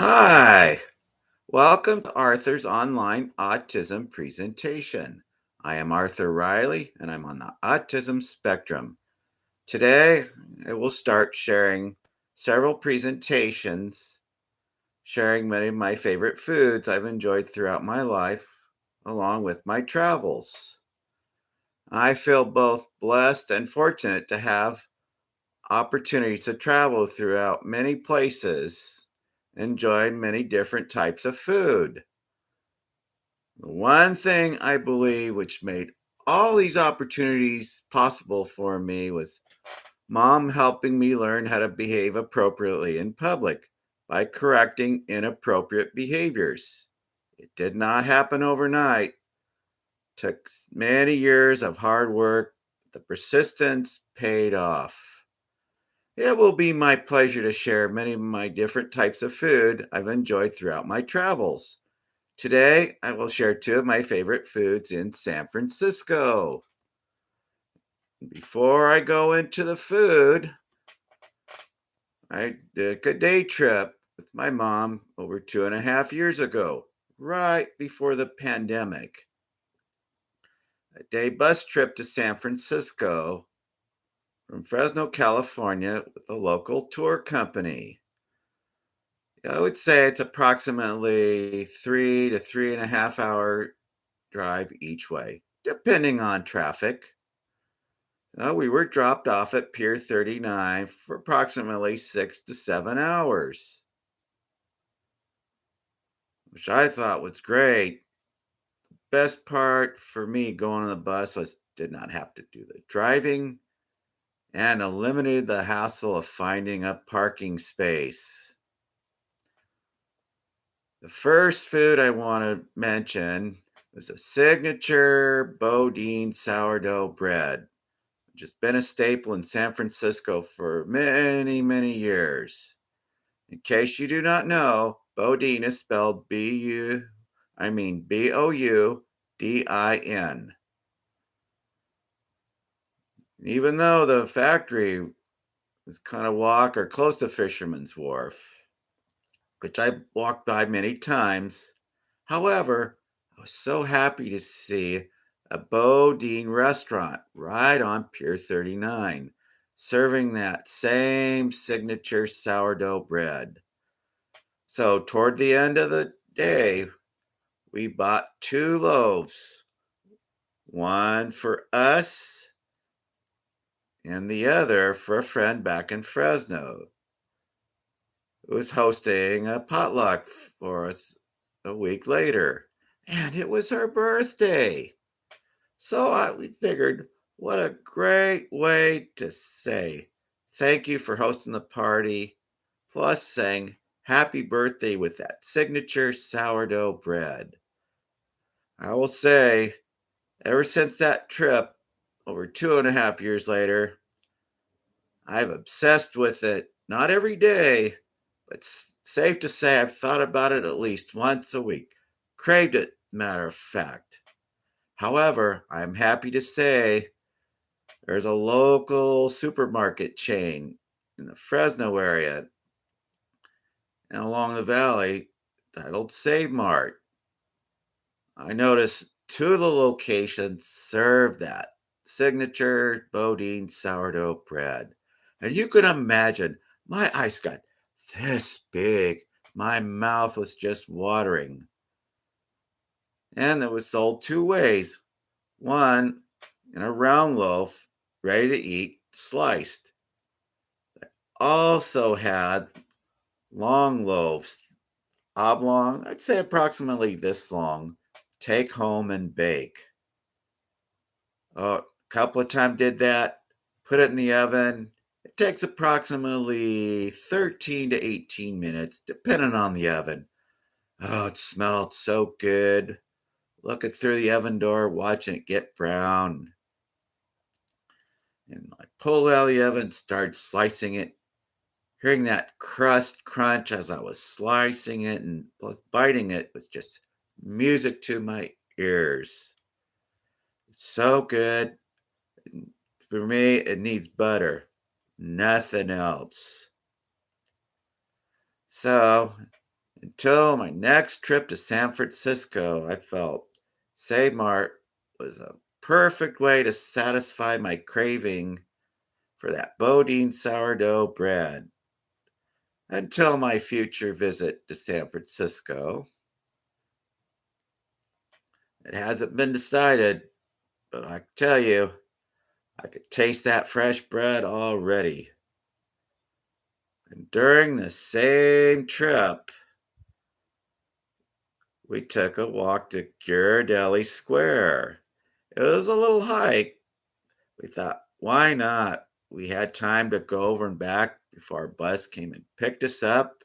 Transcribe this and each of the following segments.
Hi, welcome to Arthur's online autism presentation. I am Arthur Riley and I'm on the autism spectrum. Today, I will start sharing several presentations, sharing many of my favorite foods I've enjoyed throughout my life, along with my travels. I feel both blessed and fortunate to have opportunities to travel throughout many places, enjoying many different types of food. The one thing I believe which made all these opportunities possible for me was mom helping me learn how to behave appropriately in public by correcting inappropriate behaviors. It did not happen overnight. Took many years of hard work. The persistence paid off. It will be my pleasure to share many of my different types of food I've enjoyed throughout my travels. Today, I will share two of my favorite foods in San Francisco. Before I go into the food, I took a day trip with my mom over 2.5 years ago, right before the pandemic. A day bus trip to San Francisco from Fresno, California, with a local tour company. I would say it's approximately 3 to 3.5 hour drive each way, depending on traffic. We were dropped off at Pier 39 for approximately 6 to 7 hours, which I thought was great. Best part for me going on the bus was did not have to do the driving and eliminated the hassle of finding a parking space. The first food I want to mention was a signature Bodine sourdough bread, which has been a staple in San Francisco for many, many years. In case you do not know, Bodine is spelled Boudin. Even though the factory was kind of walk or close to Fisherman's Wharf, which I walked by many times. However, I was so happy to see a Bodine restaurant right on Pier 39, serving that same signature sourdough bread. So, toward the end of the day, we bought two loaves, one for us and the other for a friend back in Fresno who was hosting a potluck for us a week later. And it was her birthday. We figured, what a great way to say thank you for hosting the party, plus saying happy birthday with that signature sourdough bread. I will say, ever since that trip, over 2.5 years later, I've obsessed with it. Not every day, but safe to say I've thought about it at least once a week. Craved it, matter of fact. However, I'm happy to say there's a local supermarket chain in the Fresno area and along the valley titled Save Mart. I noticed two of the locations serve that signature Bodine sourdough bread. And you can imagine my eyes got this big. My mouth was just watering. And it was sold two ways. One in a round loaf, ready to eat, sliced. Also had long loaves, oblong, I'd say approximately this long, take home and bake. A couple of times did that, put it in the oven. It takes approximately 13 to 18 minutes, depending on the oven. Oh, it smelled so good. Looking through the oven door, watching it get brown. And I pulled it out of the oven, started slicing it, hearing that crust crunch as I was slicing it and plus biting it was just music to my ears. So good. For me, it needs butter, nothing else. So, Until my next trip to San Francisco, I felt Save Mart was a perfect way to satisfy my craving for that Bodine sourdough bread. Until my future visit to San Francisco, it hasn't been decided, but I can tell you, I could taste that fresh bread already. And during the same trip, we took a walk to Ghirardelli Square. It was a little hike. We thought, why not? We had time to go over and back before our bus came and picked us up.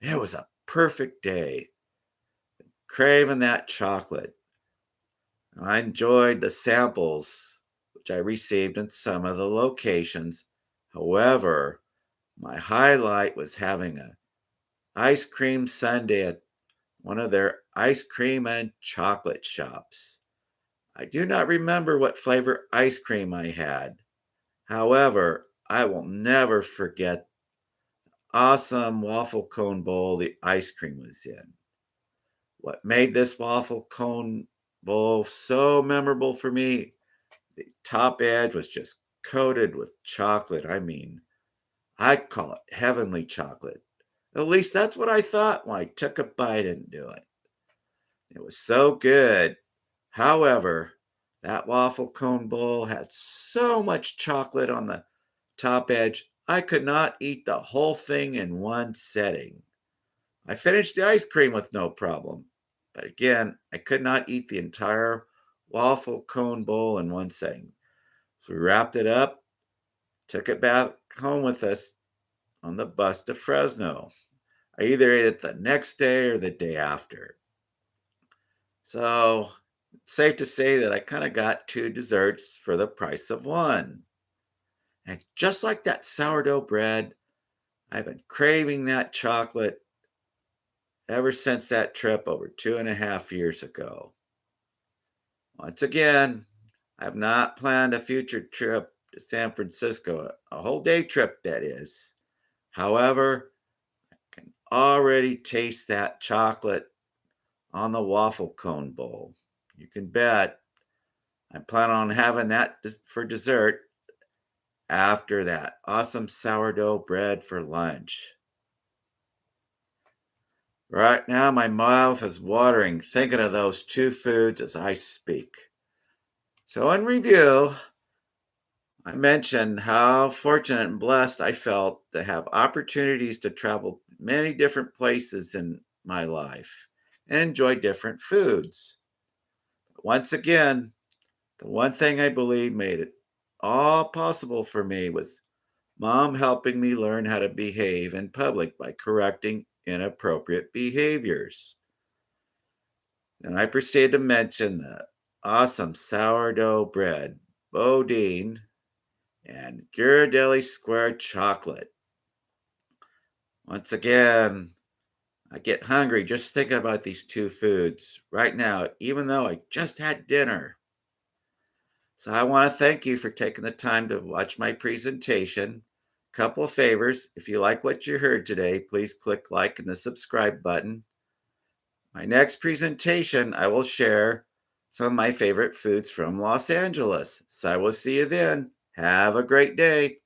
It was a perfect day, craving that chocolate. And I enjoyed the samples which I received in some of the locations. However, my highlight was having an ice cream sundae at one of their ice cream and chocolate shops. I do not remember what flavor ice cream I had. However, I will never forget the awesome waffle cone bowl the ice cream was in. What made this waffle cone bowl so memorable for me, the top edge was just coated with chocolate. I mean, I'd call it heavenly chocolate. At least that's what I thought when I took a bite into it. It was so good. However, that waffle cone bowl had so much chocolate on the top edge, I could not eat the whole thing in one setting. I finished the ice cream with no problem, but again, I could not eat the entire waffle cone bowl in one setting. So we wrapped it up, took it back home with us on the bus to Fresno. I either ate it the next day or the day after. So it's safe to say that I kind of got two desserts for the price of one. And just like that sourdough bread, I've been craving that chocolate ever since that trip over 2.5 years ago. Once again, I have not planned a future trip to San Francisco, a whole day trip that is. However, I can already taste that chocolate on the waffle cone bowl. You can bet I'm planning on having that for dessert after that awesome sourdough bread for lunch. Right now, my mouth is watering thinking of those two foods as I speak. So, in review, I mentioned how fortunate and blessed I felt to have opportunities to travel many different places in my life and enjoy different foods. Once again, the one thing I believe made it all possible for me was mom helping me learn how to behave in public by correcting inappropriate behaviors. And I proceeded to mention the awesome sourdough bread, Bodine, and Ghirardelli Square chocolate. Once again, I get hungry just thinking about these two foods right now, even though I just had dinner. So I want to thank you for taking the time to watch my presentation. Couple of favors. If you like what you heard today, please click like and the subscribe button. My next presentation, I will share some of my favorite foods from Los Angeles. So I will see you then. Have a great day.